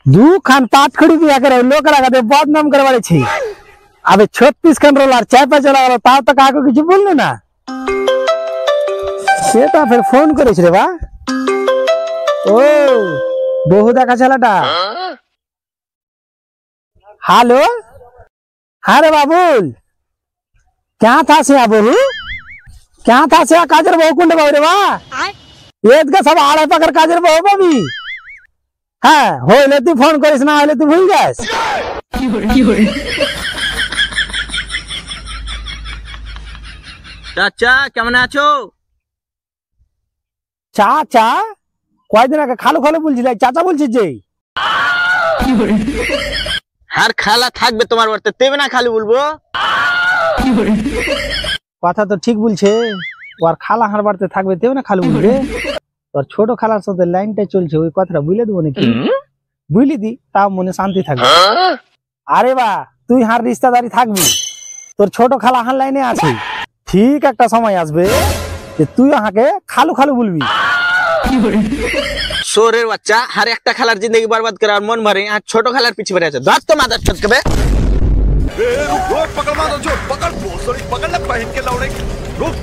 दू खान पात खड़ी दिया करे लोग लगाते बदनाम करवाले छी अबे 36 खान रोलार चाय पे चला गलो ता तक आको কিছু বললে না সেটা फिर फोन করিস রে বা ओ বহু দেখা ছেলেটা हेलो हाँ रे बाबुल क्या था से बोलू क्या था से काजर बहु कुंड बहु रे वाह एक का सब आड़े पकड़ काजर बहु बाबी हाँ होइले तू फोन करिस ना होइले तू भूल जास चाचा केमन आछो चाचा কয়দিন আগে খালু খালু বলছিলে চাচা বলছিস যে আর খালা থাকবে তোমার বাড়িতে তেবে না খালি বলবো কথা তো ঠিক বলছে ওর খালা হার বাড়িতে থাকবে তেও না খালু বলবে তোর ছোট খালার সাথে লাইনটা চলছে ওই কথাটা বুঝলে দেবো নাকি বুঝলি দি তাও মনে শান্তি থাকবে আরে বা তুই হার রিশতেদারি থাকবি তোর ছোট খালা হার লাইনে আছে ঠিক একটা সময় আসবে যে তুই হাকে খালু খালু বলবি সোরের বাচ্চা हर একটা খালার जिंदगी बर्बाद করে আর মন ভরে আর ছোট খালার পিছে পড়ে আছে দাঁত তো মাথা ঠকবে रुक पकड़ मारो जो पकड़ पकड़ ना पहन के लौड़े रुक